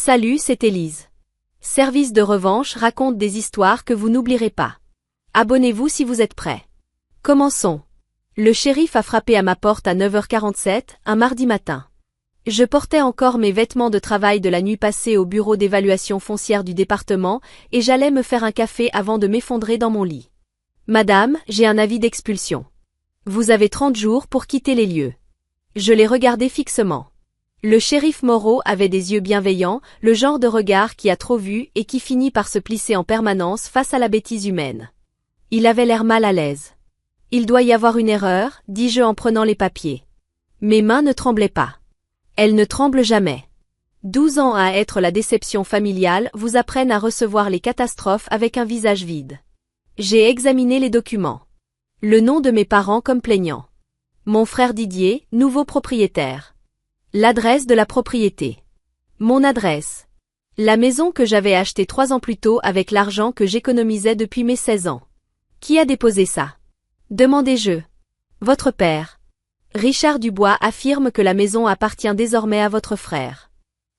Salut, c'est Élise. Service de revanche raconte des histoires que vous n'oublierez pas. Abonnez-vous si vous êtes prêts. Commençons. Le shérif a frappé à ma porte à 9h47, un mardi matin. Je portais encore mes vêtements de travail de la nuit passée au bureau d'évaluation foncière du département et j'allais me faire un café avant de m'effondrer dans mon lit. Madame, j'ai un avis d'expulsion. Vous avez 30 jours pour quitter les lieux. Je l'ai regardé fixement. Le shérif Moreau avait des yeux bienveillants, le genre de regard qui a trop vu et qui finit par se plisser en permanence face à la bêtise humaine. Il avait l'air mal à l'aise. Il doit y avoir une erreur, dis-je en prenant les papiers. Mes mains ne tremblaient pas. Elles ne tremblent jamais. 12 ans à être la déception familiale vous apprennent à recevoir les catastrophes avec un visage vide. J'ai examiné les documents. Le nom de mes parents comme plaignant. Mon frère Didier, nouveau propriétaire. L'adresse de la propriété. Mon adresse. La maison que j'avais achetée 3 ans plus tôt avec l'argent que j'économisais depuis mes 16 ans. Qui a déposé ça? Demandai-je. Votre père. Richard Dubois affirme que la maison appartient désormais à votre frère.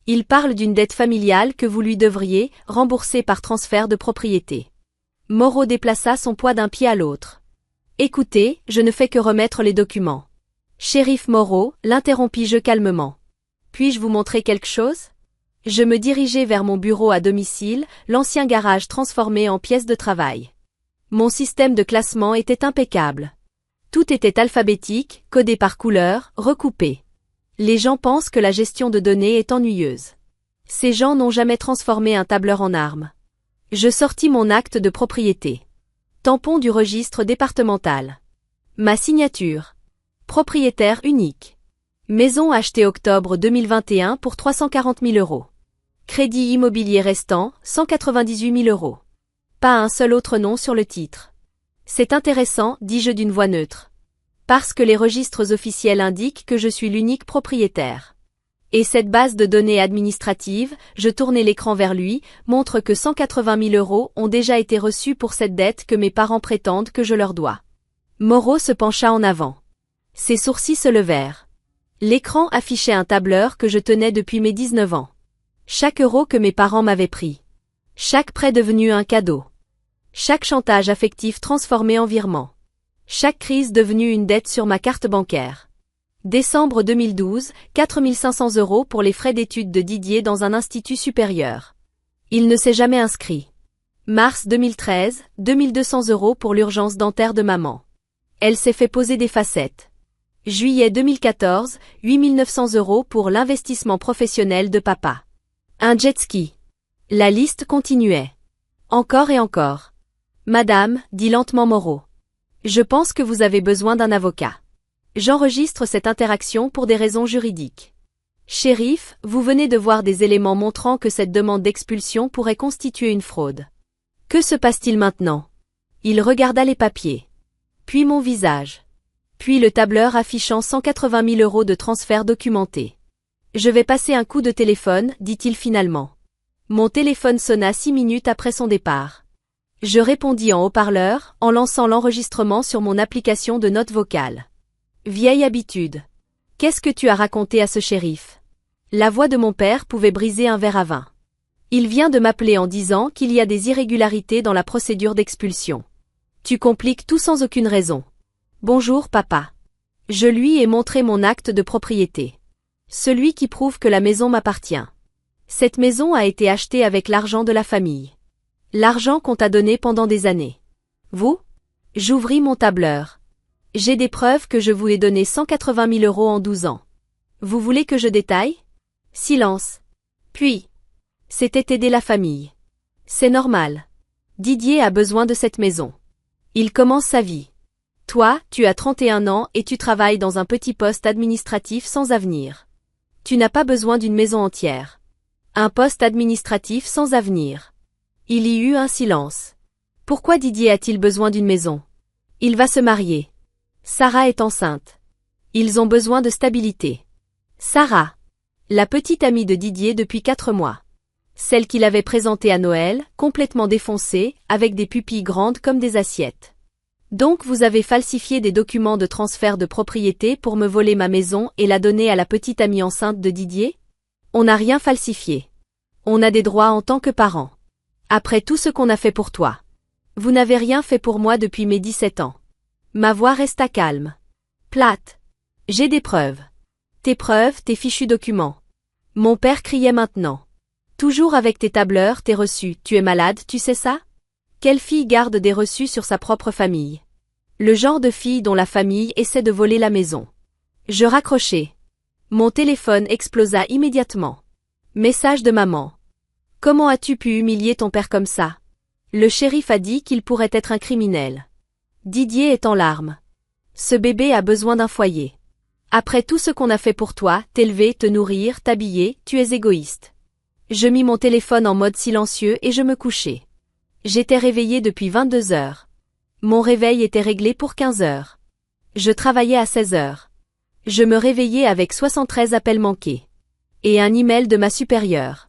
Il parle d'une dette familiale que vous lui devriez, rembourser par transfert de propriété. Moreau déplaça son poids d'un pied à l'autre. Écoutez, je ne fais que remettre les documents. Shérif Moreau, l'interrompis-je calmement. Puis-je vous montrer quelque chose? Je me dirigeai vers mon bureau à domicile, l'ancien garage transformé en pièce de travail. Mon système de classement était impeccable. Tout était alphabétique, codé par couleur, recoupé. Les gens pensent que la gestion de données est ennuyeuse. Ces gens n'ont jamais transformé un tableur en arme. Je sortis mon acte de propriété. Tampon du registre départemental. Ma signature. Propriétaire unique. Maison achetée octobre 2021 pour 340 000 €. Crédit immobilier restant, 198 000 €. Pas un seul autre nom sur le titre. C'est intéressant, dis-je d'une voix neutre. Parce que les registres officiels indiquent que je suis l'unique propriétaire. Et cette base de données administrative, je tournai l'écran vers lui, montre que 180 000 € ont déjà été reçus pour cette dette que mes parents prétendent que je leur dois. Moreau se pencha en avant. Ses sourcils se levèrent. L'écran affichait un tableur que je tenais depuis mes 19 ans. Chaque euro que mes parents m'avaient pris. Chaque prêt devenu un cadeau. Chaque chantage affectif transformé en virement. Chaque crise devenue une dette sur ma carte bancaire. Décembre 2012, 4 500 € pour les frais d'études de Didier dans un institut supérieur. Il ne s'est jamais inscrit. Mars 2013, 2 200 € pour l'urgence dentaire de maman. Elle s'est fait poser des facettes. Juillet 2014, 8 900 € pour l'investissement professionnel de papa. Un jet ski. La liste continuait. Encore et encore. Madame, dit lentement Moreau. Je pense que vous avez besoin d'un avocat. J'enregistre cette interaction pour des raisons juridiques. Shérif, vous venez de voir des éléments montrant que cette demande d'expulsion pourrait constituer une fraude. Que se passe-t-il maintenant? Il regarda les papiers. Puis mon visage. Puis le tableur affichant 180 000 € de transfert documenté. Je vais passer un coup de téléphone, dit-il finalement. Mon téléphone sonna 6 minutes après son départ. Je répondis en haut-parleur, en lançant l'enregistrement sur mon application de notes vocales. Vieille habitude. Qu'est-ce que tu as raconté à ce shérif? La voix de mon père pouvait briser un verre à vin. Il vient de m'appeler en disant qu'il y a des irrégularités dans la procédure d'expulsion. Tu compliques tout sans aucune raison. Bonjour papa. Je lui ai montré mon acte de propriété. Celui qui prouve que la maison m'appartient. Cette maison a été achetée avec l'argent de la famille. L'argent qu'on t'a donné pendant des années. Vous? J'ouvris mon tableur. J'ai des preuves que je vous ai donné 180 000 € en 12 ans. Vous voulez que je détaille? Silence. Puis. C'était aider la famille. C'est normal. Didier a besoin de cette maison. Il commence sa vie. Toi, tu as 31 ans et tu travailles dans un petit poste administratif sans avenir. Tu n'as pas besoin d'une maison entière. Un poste administratif sans avenir. Il y eut un silence. Pourquoi Didier a-t-il besoin d'une maison? Il va se marier. Sarah est enceinte. Ils ont besoin de stabilité. Sarah. La petite amie de Didier depuis 4 mois. Celle qu'il avait présentée à Noël, complètement défoncée, avec des pupilles grandes comme des assiettes. Donc vous avez falsifié des documents de transfert de propriété pour me voler ma maison et la donner à la petite amie enceinte de Didier? On n'a rien falsifié. On a des droits en tant que parents. Après tout ce qu'on a fait pour toi. Vous n'avez rien fait pour moi depuis mes 17 ans. Ma voix resta calme. Plate. J'ai des preuves. Tes preuves, tes fichus documents. Mon père criait maintenant. Toujours avec tes tableurs, tes reçus, tu es malade, tu sais ça? Quelle fille garde des reçus sur sa propre famille? Le genre de fille dont la famille essaie de voler la maison. Je raccrochai. Mon téléphone explosa immédiatement. Message de maman. Comment as-tu pu humilier ton père comme ça? Le shérif a dit qu'il pourrait être un criminel. Didier est en larmes. Ce bébé a besoin d'un foyer. Après tout ce qu'on a fait pour toi, t'élever, te nourrir, t'habiller, tu es égoïste. Je mis mon téléphone en mode silencieux et je me couchai. J'étais réveillée depuis 22 heures. Mon réveil était réglé pour 15 heures. Je travaillais à 16 heures. Je me réveillais avec 73 appels manqués. Et un email de ma supérieure.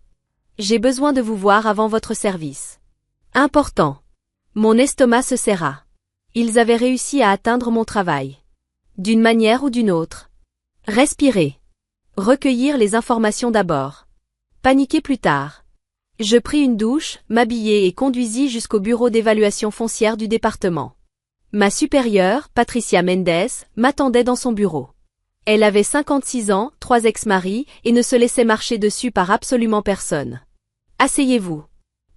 J'ai besoin de vous voir avant votre service. Important. Mon estomac se serra. Ils avaient réussi à atteindre mon travail. D'une manière ou d'une autre. Respirer. Recueillir les informations d'abord. Paniquer plus tard. Je pris une douche, m'habillai et conduisis jusqu'au bureau d'évaluation foncière du département. Ma supérieure, Patricia Mendes, m'attendait dans son bureau. Elle avait 56 ans, 3 ex-maris, et ne se laissait marcher dessus par absolument personne. Asseyez-vous.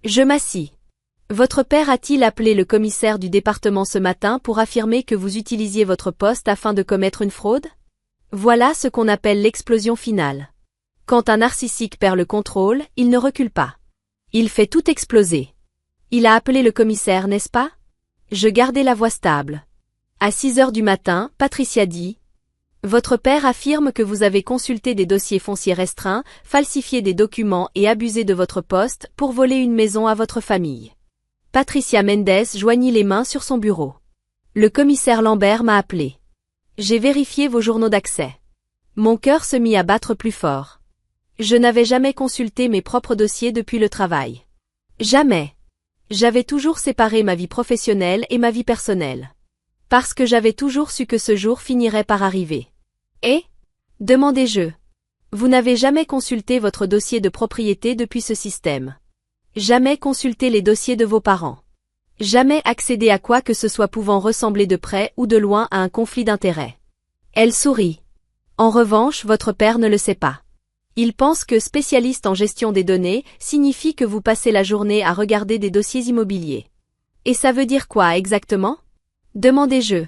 Je m'assis. Votre père a-t-il appelé le commissaire du département ce matin pour affirmer que vous utilisiez votre poste afin de commettre une fraude? Voilà ce qu'on appelle l'explosion finale. Quand un narcissique perd le contrôle, il ne recule pas. Il fait tout exploser. Il a appelé le commissaire, n'est-ce pas? Je gardai la voix stable. À 6 heures du matin, Patricia dit: Votre père affirme que vous avez consulté des dossiers fonciers restreints, falsifié des documents et abusé de votre poste pour voler une maison à votre famille. Patricia Mendes joignit les mains sur son bureau. Le commissaire Lambert m'a appelé. J'ai vérifié vos journaux d'accès. Mon cœur se mit à battre plus fort. Je n'avais jamais consulté mes propres dossiers depuis le travail. Jamais. J'avais toujours séparé ma vie professionnelle et ma vie personnelle. Parce que j'avais toujours su que ce jour finirait par arriver. Et? Demandai-je. Vous n'avez jamais consulté votre dossier de propriété depuis ce système. Jamais consulté les dossiers de vos parents. Jamais accédé à quoi que ce soit pouvant ressembler de près ou de loin à un conflit d'intérêts. Elle sourit. En revanche, votre père ne le sait pas. Il pense que spécialiste en gestion des données signifie que vous passez la journée à regarder des dossiers immobiliers. Et ça veut dire quoi exactement? Demandai-je.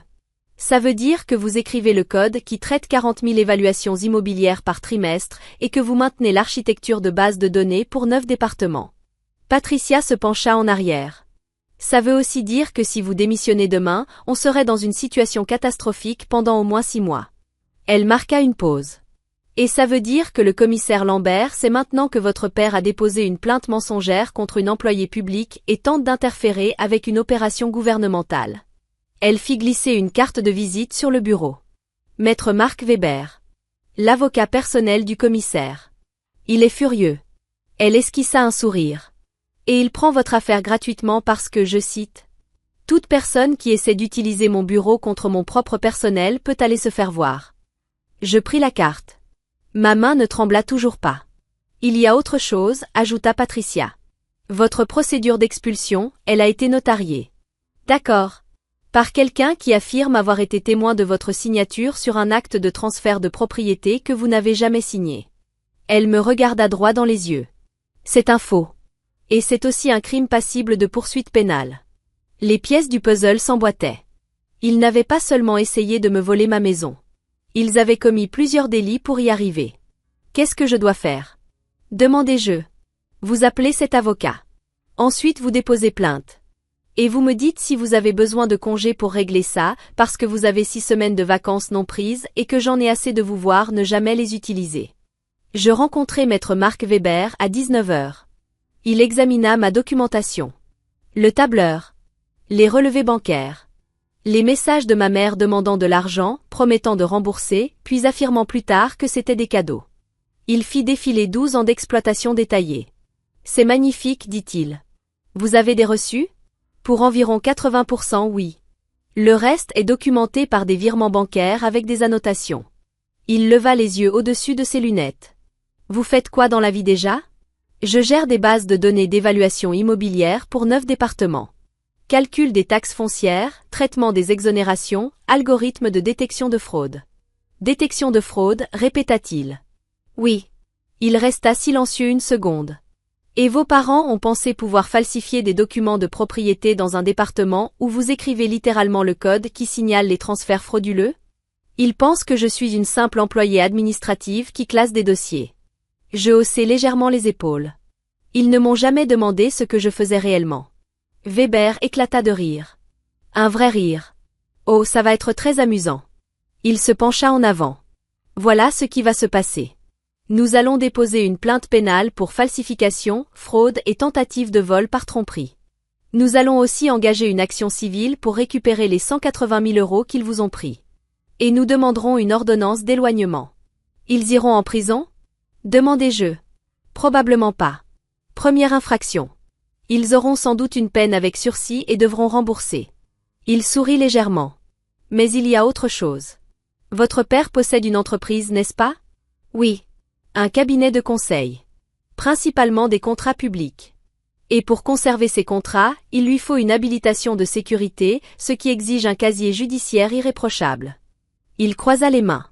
Ça veut dire que vous écrivez le code qui traite 40 000 évaluations immobilières par trimestre et que vous maintenez l'architecture de base de données pour 9 départements. Patricia se pencha en arrière. Ça veut aussi dire que si vous démissionnez demain, on serait dans une situation catastrophique pendant au moins 6 mois. Elle marqua une pause. Et ça veut dire que le commissaire Lambert sait maintenant que votre père a déposé une plainte mensongère contre une employée publique et tente d'interférer avec une opération gouvernementale. Elle fit glisser une carte de visite sur le bureau. Maître Marc Weber. L'avocat personnel du commissaire. Il est furieux. Elle esquissa un sourire. Et il prend votre affaire gratuitement parce que, je cite, « Toute personne qui essaie d'utiliser mon bureau contre mon propre personnel peut aller se faire voir. » Je pris la carte. Ma main ne trembla toujours pas. Il y a autre chose, ajouta Patricia. Votre procédure d'expulsion, elle a été notariée. D'accord. Par quelqu'un qui affirme avoir été témoin de votre signature sur un acte de transfert de propriété que vous n'avez jamais signé. Elle me regarda droit dans les yeux. C'est un faux. Et c'est aussi un crime passible de poursuite pénale. Les pièces du puzzle s'emboîtaient. Ils n'avaient pas seulement essayé de me voler ma maison. Ils avaient commis plusieurs délits pour y arriver. Qu'est-ce que je dois faire? Demandai-je. Vous appelez cet avocat. Ensuite vous déposez plainte. Et vous me dites si vous avez besoin de congés pour régler ça, parce que vous avez 6 semaines de vacances non prises et que j'en ai assez de vous voir ne jamais les utiliser. Je rencontrai maître Marc Weber à 19 heures. Il examina ma documentation. Le tableur. Les relevés bancaires. Les messages de ma mère demandant de l'argent, promettant de rembourser, puis affirmant plus tard que c'était des cadeaux. Il fit défiler 12 ans d'exploitation détaillée. C'est magnifique, dit-il. Vous avez des reçus? Pour environ 80%, oui. Le reste est documenté par des virements bancaires avec des annotations. Il leva les yeux au-dessus de ses lunettes. Vous faites quoi dans la vie déjà? Je gère des bases de données d'évaluation immobilière pour 9 départements. Calcul des taxes foncières, traitement des exonérations, algorithme de détection de fraude. Détection de fraude, répéta-t-il. Oui. Il resta silencieux une seconde. Et vos parents ont pensé pouvoir falsifier des documents de propriété dans un département où vous écrivez littéralement le code qui signale les transferts frauduleux? Ils pensent que je suis une simple employée administrative qui classe des dossiers. Je haussai légèrement les épaules. Ils ne m'ont jamais demandé ce que je faisais réellement. Weber éclata de rire. Un vrai rire. Oh, ça va être très amusant. Il se pencha en avant. Voilà ce qui va se passer. Nous allons déposer une plainte pénale pour falsification, fraude et tentative de vol par tromperie. Nous allons aussi engager une action civile pour récupérer les 180 000 € qu'ils vous ont pris. Et nous demanderons une ordonnance d'éloignement. Ils iront en prison? Demandai-je. Probablement pas. Première infraction. Ils auront sans doute une peine avec sursis et devront rembourser. Il sourit légèrement. Mais il y a autre chose. Votre père possède une entreprise, n'est-ce pas? Oui. Un cabinet de conseil. Principalement des contrats publics. Et pour conserver ces contrats, il lui faut une habilitation de sécurité, ce qui exige un casier judiciaire irréprochable. Il croisa les mains.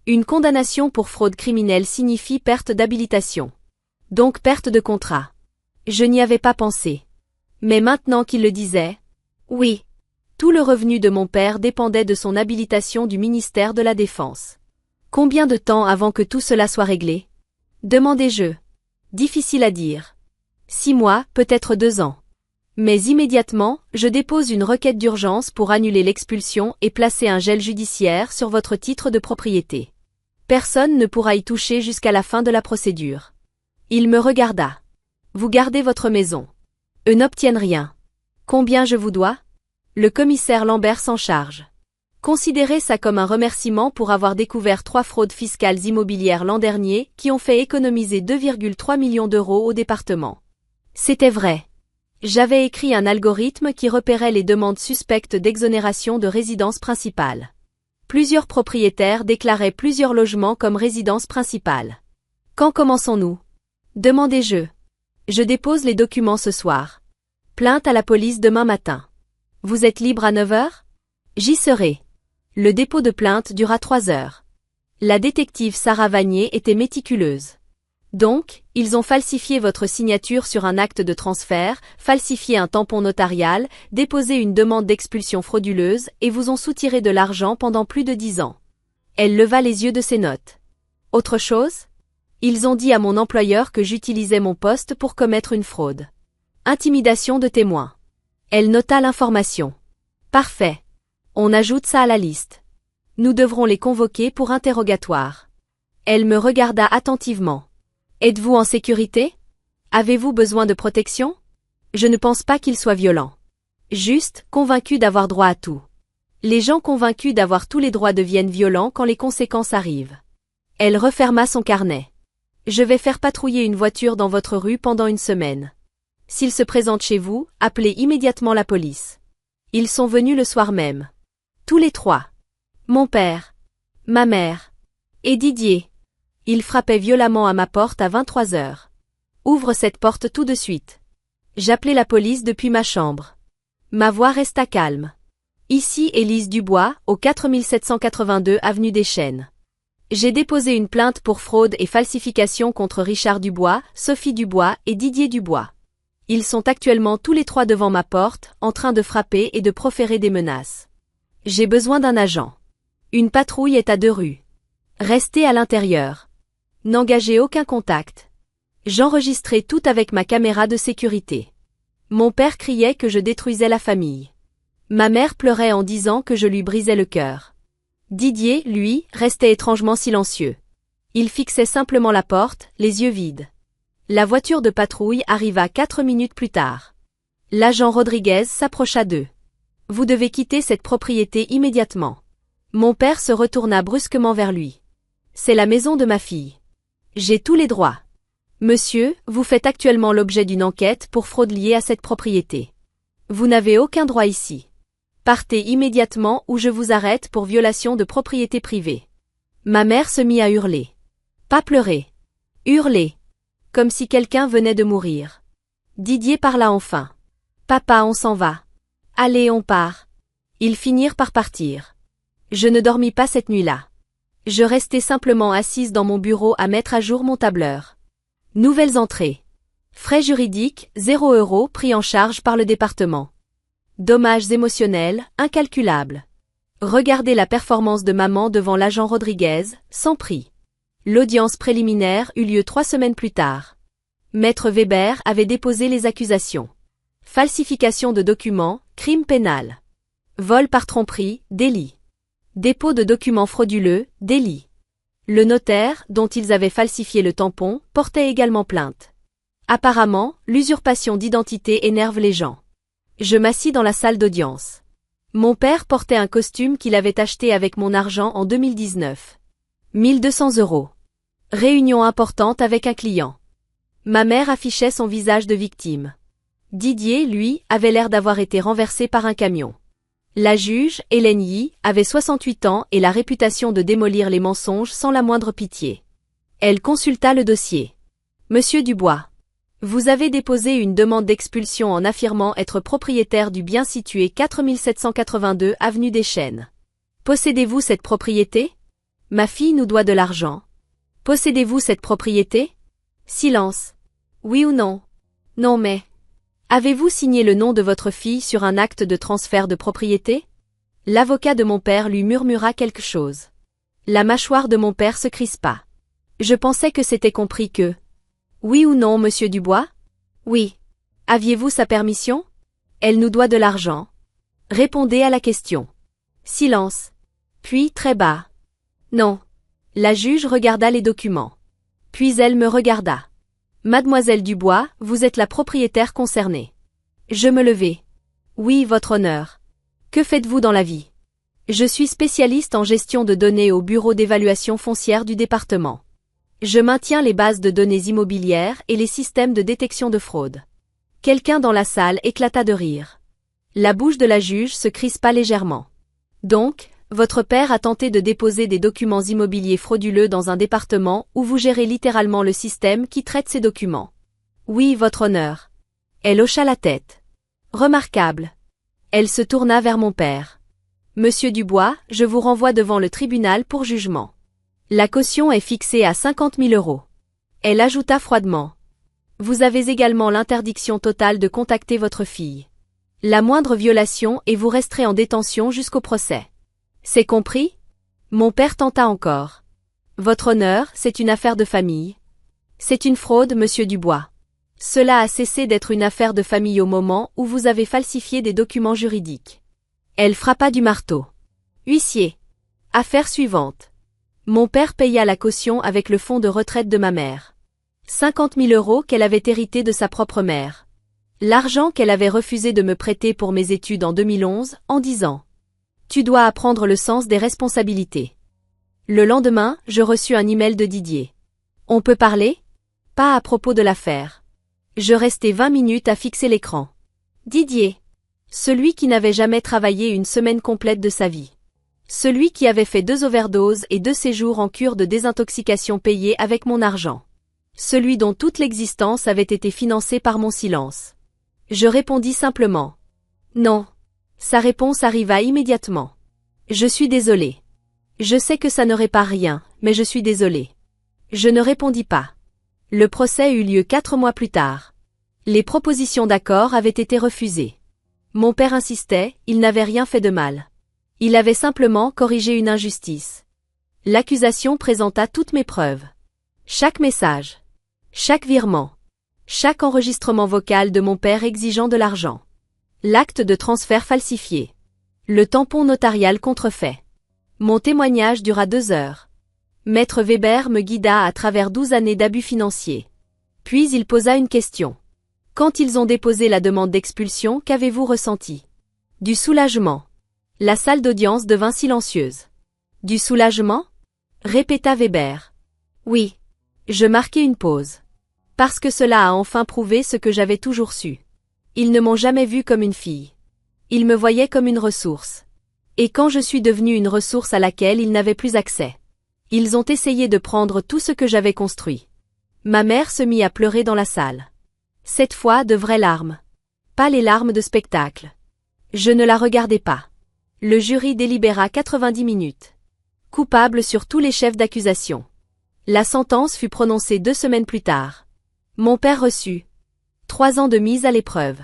Une condamnation pour fraude criminelle signifie perte d'habilitation. Donc perte de contrat. Je n'y avais pas pensé. Mais maintenant qu'il le disait, oui. Tout le revenu de mon père dépendait de son habilitation du ministère de la Défense. Combien de temps avant que tout cela soit réglé? Demandai-je. Difficile à dire. 6 mois, peut-être 2 ans. Mais immédiatement, je dépose une requête d'urgence pour annuler l'expulsion et placer un gel judiciaire sur votre titre de propriété. Personne ne pourra y toucher jusqu'à la fin de la procédure. Il me regarda. Vous gardez votre maison. Eux n'obtiennent rien. Combien je vous dois? Le commissaire Lambert s'en charge. Considérez ça comme un remerciement pour avoir découvert 3 fraudes fiscales immobilières l'an dernier qui ont fait économiser 2,3 millions d'euros au département. C'était vrai. J'avais écrit un algorithme qui repérait les demandes suspectes d'exonération de résidence principale. Plusieurs propriétaires déclaraient plusieurs logements comme résidence principale. Quand commençons-nous? Demandai-je. Je dépose les documents ce soir. Plainte à la police demain matin. Vous êtes libre à 9 heures? J'y serai. Le dépôt de plainte dura 3 heures. La détective Sarah Vanier était méticuleuse. Donc, ils ont falsifié votre signature sur un acte de transfert, falsifié un tampon notarial, déposé une demande d'expulsion frauduleuse et vous ont soutiré de l'argent pendant plus de 10 ans. Elle leva les yeux de ses notes. Autre chose? Ils ont dit à mon employeur que j'utilisais mon poste pour commettre une fraude. Intimidation de témoins. Elle nota l'information. Parfait. On ajoute ça à la liste. Nous devrons les convoquer pour interrogatoire. Elle me regarda attentivement. Êtes-vous en sécurité? Avez-vous besoin de protection? Je ne pense pas qu'il soit violent. Juste, convaincu d'avoir droit à tout. Les gens convaincus d'avoir tous les droits deviennent violents quand les conséquences arrivent. Elle referma son carnet. Je vais faire patrouiller une voiture dans votre rue pendant une semaine. S'ils se présentent chez vous, appelez immédiatement la police. Ils sont venus le soir même. Tous les 3. Mon père, ma mère et Didier. Il frappait violemment à ma porte à 23 heures. Ouvre cette porte tout de suite. J'appelai la police depuis ma chambre. Ma voix resta calme. Ici Élise Dubois, au 4782 avenue des Chênes. J'ai déposé une plainte pour fraude et falsification contre Richard Dubois, Sophie Dubois et Didier Dubois. Ils sont actuellement tous les 3 devant ma porte, en train de frapper et de proférer des menaces. J'ai besoin d'un agent. Une patrouille est à 2 rues. Restez à l'intérieur. N'engagez aucun contact. J'enregistrai tout avec ma caméra de sécurité. Mon père criait que je détruisais la famille. Ma mère pleurait en disant que je lui brisais le cœur. Didier, lui, restait étrangement silencieux. Il fixait simplement la porte, les yeux vides. La voiture de patrouille arriva 4 minutes plus tard. L'agent Rodriguez s'approcha d'eux. Vous devez quitter cette propriété immédiatement. Mon père se retourna brusquement vers lui. C'est la maison de ma fille. J'ai tous les droits. Monsieur, vous faites actuellement l'objet d'une enquête pour fraude liée à cette propriété. Vous n'avez aucun droit ici. Partez immédiatement ou je vous arrête pour violation de propriété privée. Ma mère se mit à hurler. Pas pleurer. Hurler. comme si quelqu'un venait de mourir. Didier parla enfin. Papa, on s'en va. Allez, on part. Ils finirent par partir. Je ne dormis pas cette nuit-là. Je restai simplement assise dans mon bureau à mettre à jour mon tableur. Nouvelles entrées. Frais juridiques, 0 € pris en charge par le département. Dommages émotionnels, incalculables. Regardez la performance de maman devant l'agent Rodriguez, sans prix. L'audience préliminaire eut lieu 3 semaines plus tard. Maître Weber avait déposé les accusations. Falsification de documents, crime pénal. Vol par tromperie, délit. Dépôt de documents frauduleux, délit. Le notaire, dont ils avaient falsifié le tampon, portait également plainte. Apparemment, l'usurpation d'identité énerve les gens. Je m'assis dans la salle d'audience. Mon père portait un costume qu'il avait acheté avec mon argent en 2019. 1200 €. Réunion importante avec un client. Ma mère affichait son visage de victime. Didier, lui, avait l'air d'avoir été renversé par un camion. La juge, Hélène Yi, avait 68 ans et la réputation de démolir les mensonges sans la moindre pitié. Elle consulta le dossier. Monsieur Dubois. Vous avez déposé une demande d'expulsion en affirmant être propriétaire du bien situé 4782 avenue des Chênes. Possédez-vous cette propriété? Ma fille nous doit de l'argent. Possédez-vous cette propriété? Silence. Oui ou non? Non mais... Avez-vous signé le nom de votre fille sur un acte de transfert de propriété? L'avocat de mon père lui murmura quelque chose. La mâchoire de mon père se crispa. Je pensais que c'était compris que... Oui ou non, monsieur Dubois? Oui. Aviez-vous sa permission? Elle nous doit de l'argent. Répondez à la question. Silence. Puis très bas. Non. La juge regarda les documents. Puis elle me regarda. Mademoiselle Dubois, vous êtes la propriétaire concernée. Je me levai. Oui, votre honneur. Que faites-vous dans la vie? Je suis spécialiste en gestion de données au bureau d'évaluation foncière du département. Je maintiens les bases de données immobilières et les systèmes de détection de fraude. Quelqu'un dans la salle éclata de rire. La bouche de la juge se crispa légèrement. Donc, votre père a tenté de déposer des documents immobiliers frauduleux dans un département où vous gérez littéralement le système qui traite ces documents. Oui, votre honneur. Elle hocha la tête. Remarquable. Elle se tourna vers mon père. Monsieur Dubois, je vous renvoie devant le tribunal pour jugement. La caution est fixée à 50 000 €. Elle ajouta froidement. Vous avez également l'interdiction totale de contacter votre fille. La moindre violation et vous resterez en détention jusqu'au procès. C'est compris? Mon père tenta encore. Votre honneur, c'est une affaire de famille. C'est une fraude, monsieur Dubois. Cela a cessé d'être une affaire de famille au moment où vous avez falsifié des documents juridiques. Elle frappa du marteau. Huissier. Affaire suivante. Mon père paya la caution avec le fonds de retraite de ma mère. 50 000 € qu'elle avait hérité de sa propre mère. L'argent qu'elle avait refusé de me prêter pour mes études en 2011, en disant « Tu dois apprendre le sens des responsabilités ». Le lendemain, je reçus un email de Didier. « On peut parler? Pas à propos de l'affaire. » Je restai 20 minutes à fixer l'écran. Didier. Celui qui n'avait jamais travaillé une semaine complète de sa vie. Celui qui avait fait 2 overdoses et 2 séjours en cure de désintoxication payés avec mon argent. Celui dont toute l'existence avait été financée par mon silence. Je répondis simplement. Non. Sa réponse arriva immédiatement. Je suis désolé. Je sais que ça ne répare rien, mais je suis désolé. Je ne répondis pas. Le procès eut lieu 4 mois plus tard. Les propositions d'accord avaient été refusées. Mon père insistait, il n'avait rien fait de mal. Il avait simplement corrigé une injustice. L'accusation présenta toutes mes preuves. Chaque message. Chaque virement. Chaque enregistrement vocal de mon père exigeant de l'argent. L'acte de transfert falsifié. Le tampon notarial contrefait. Mon témoignage dura 2 heures. Maître Weber me guida à travers 12 années d'abus financiers. Puis il posa une question. Quand ils ont déposé la demande d'expulsion, qu'avez-vous ressenti? Du soulagement. La salle d'audience devint silencieuse. Du soulagement? Répéta Weber. Oui. Je marquai une pause. Parce que cela a enfin prouvé ce que j'avais toujours su. Ils ne m'ont jamais vue comme une fille. Ils me voyaient comme une ressource. Et quand je suis devenue une ressource à laquelle ils n'avaient plus accès, ils ont essayé de prendre tout ce que j'avais construit. Ma mère se mit à pleurer dans la salle. Cette fois de vraies larmes. Pas les larmes de spectacle. Je ne la regardais pas. Le jury délibéra 90 minutes. Coupable sur tous les chefs d'accusation. La sentence fut prononcée 2 semaines plus tard. Mon père reçut 3 ans de mise à l'épreuve.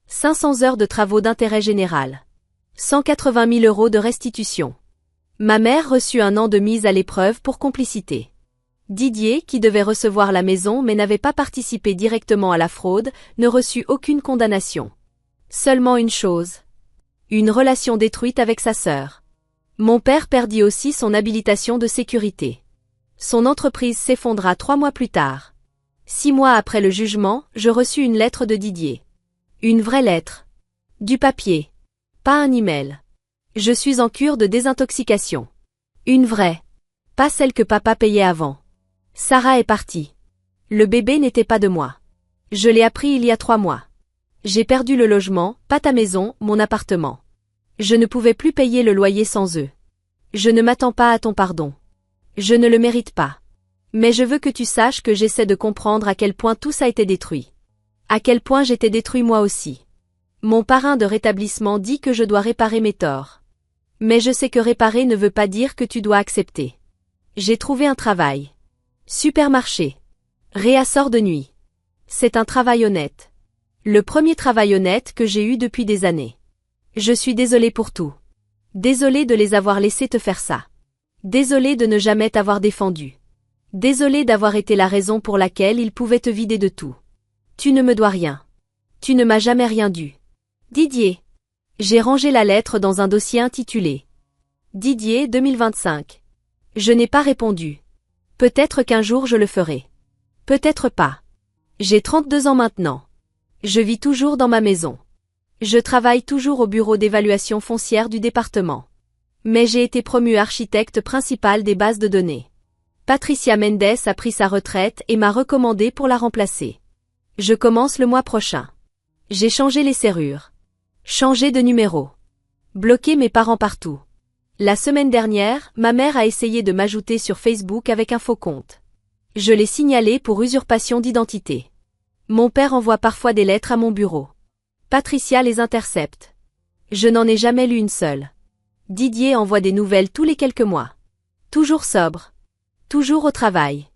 500 heures de travaux d'intérêt général. 180 000 € de restitution. Ma mère reçut 1 an de mise à l'épreuve pour complicité. Didier, qui devait recevoir la maison mais n'avait pas participé directement à la fraude, ne reçut aucune condamnation. Seulement une chose. Une relation détruite avec sa sœur. Mon père perdit aussi son habilitation de sécurité. Son entreprise s'effondra 3 mois plus tard. 6 mois après le jugement, je reçus une lettre de Didier. Une vraie lettre. Du papier. Pas un email. Je suis en cure de désintoxication. Une vraie. Pas celle que papa payait avant. Sarah est partie. Le bébé n'était pas de moi. Je l'ai appris il y a 3 mois. J'ai perdu le logement, pas ta maison, mon appartement. Je ne pouvais plus payer le loyer sans eux. Je ne m'attends pas à ton pardon. Je ne le mérite pas. Mais je veux que tu saches que j'essaie de comprendre à quel point tout ça a été détruit. À quel point j'étais détruit moi aussi. Mon parrain de rétablissement dit que je dois réparer mes torts. Mais je sais que réparer ne veut pas dire que tu dois accepter. J'ai trouvé un travail. Supermarché. Réassort de nuit. C'est un travail honnête. Le premier travail honnête que j'ai eu depuis des années. Je suis désolée pour tout. Désolée de les avoir laissés te faire ça. Désolée de ne jamais t'avoir défendu. Désolée d'avoir été la raison pour laquelle ils pouvaient te vider de tout. Tu ne me dois rien. Tu ne m'as jamais rien dû. Didier. J'ai rangé la lettre dans un dossier intitulé Didier 2025. Je n'ai pas répondu. Peut-être qu'un jour je le ferai. Peut-être pas. J'ai 32 ans maintenant. Je vis toujours dans ma maison. Je travaille toujours au bureau d'évaluation foncière du département. Mais j'ai été promue architecte principale des bases de données. Patricia Mendes a pris sa retraite et m'a recommandé pour la remplacer. Je commence le mois prochain. J'ai changé les serrures. Changé de numéro. Bloqué mes parents partout. La semaine dernière, ma mère a essayé de m'ajouter sur Facebook avec un faux compte. Je l'ai signalé pour usurpation d'identité. Mon père envoie parfois des lettres à mon bureau. Patricia les intercepte. Je n'en ai jamais lu une seule. Didier envoie des nouvelles tous les quelques mois. Toujours sobre. Toujours au travail.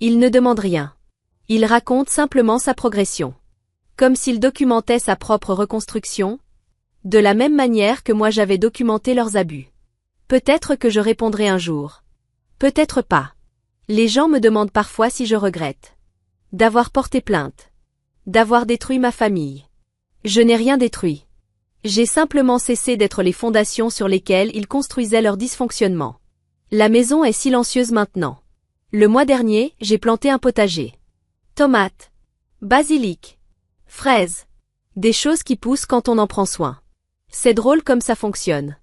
Il ne demande rien. Il raconte simplement sa progression. Comme s'il documentait sa propre reconstruction. De la même manière que moi j'avais documenté leurs abus. Peut-être que je répondrai un jour. Peut-être pas. Les gens me demandent parfois si je regrette. D'avoir porté plainte. D'avoir détruit ma famille. Je n'ai rien détruit. J'ai simplement cessé d'être les fondations sur lesquelles ils construisaient leur dysfonctionnement. La maison est silencieuse maintenant. Le mois dernier, j'ai planté un potager. Tomates. Basilic. Fraises. Des choses qui poussent quand on en prend soin. C'est drôle comme ça fonctionne.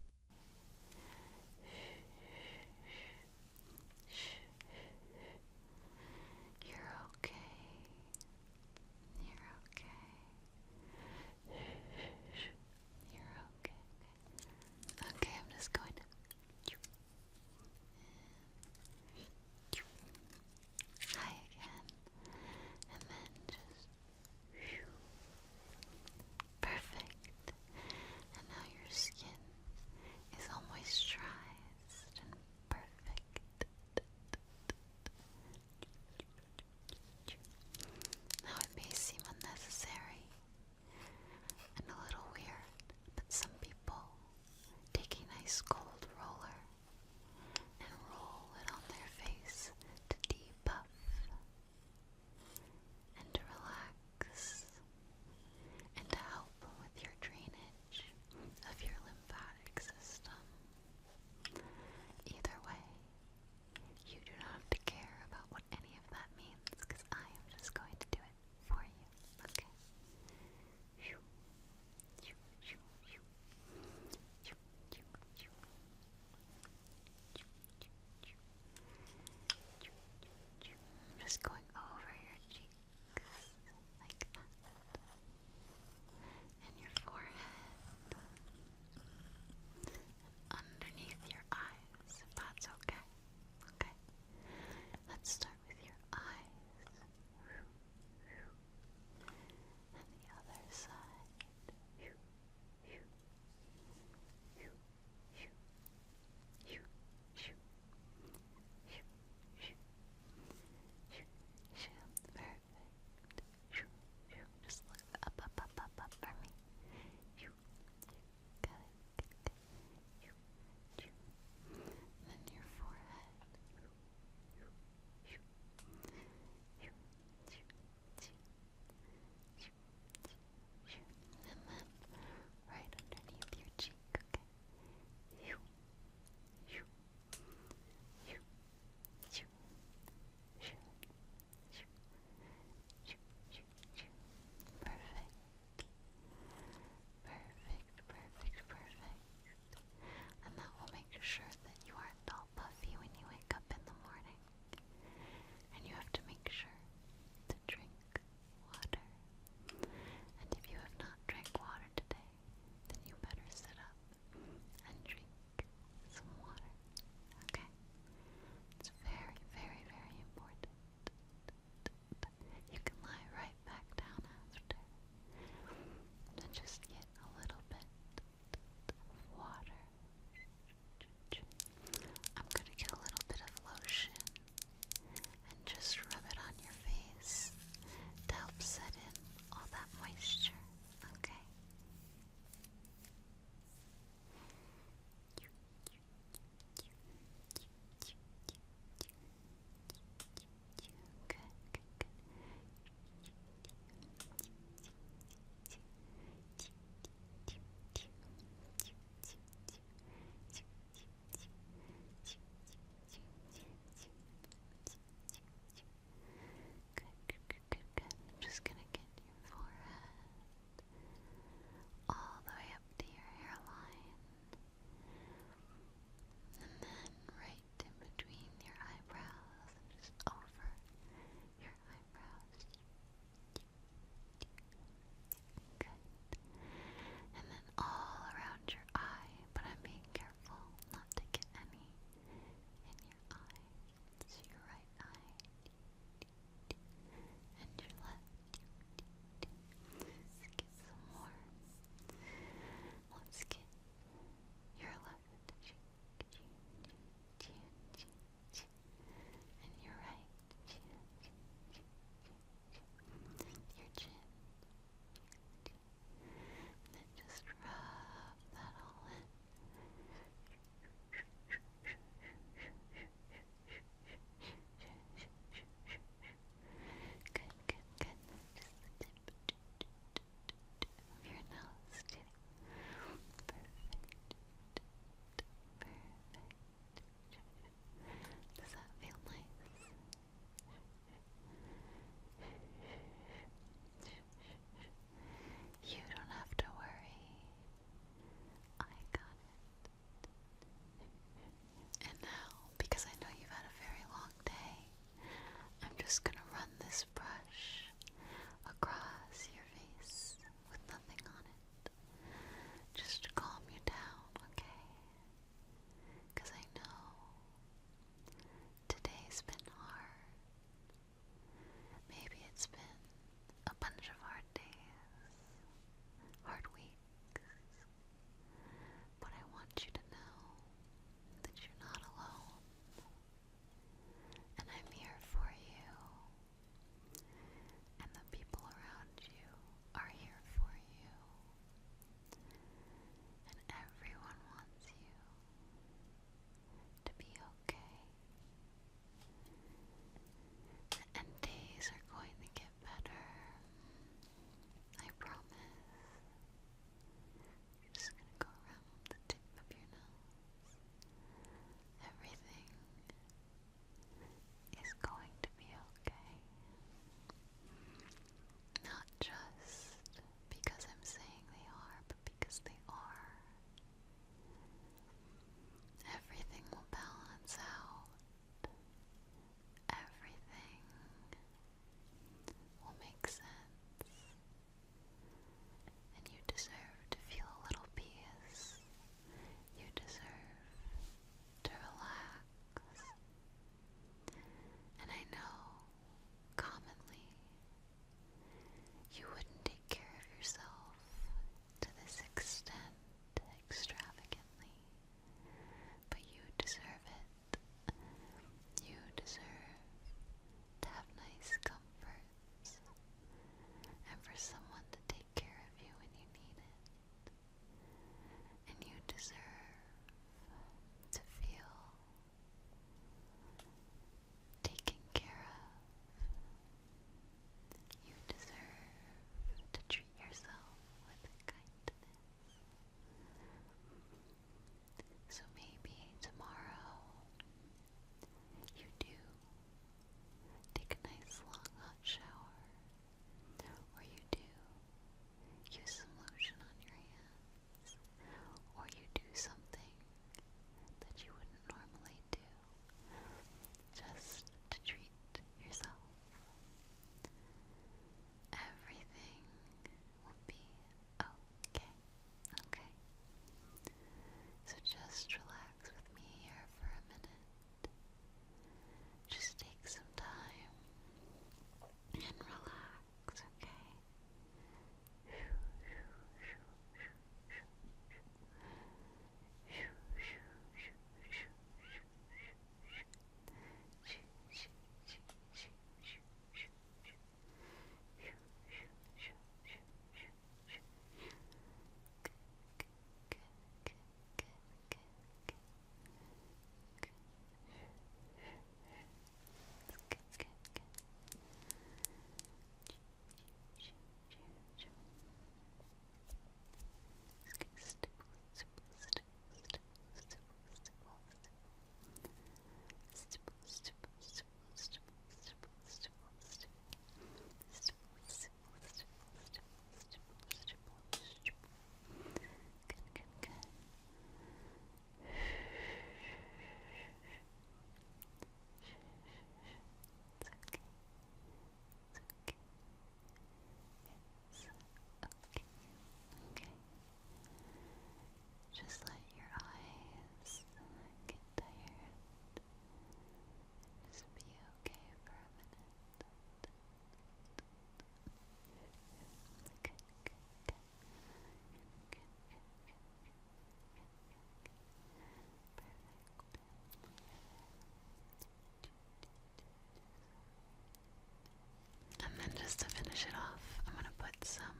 finish it off, I'm gonna put some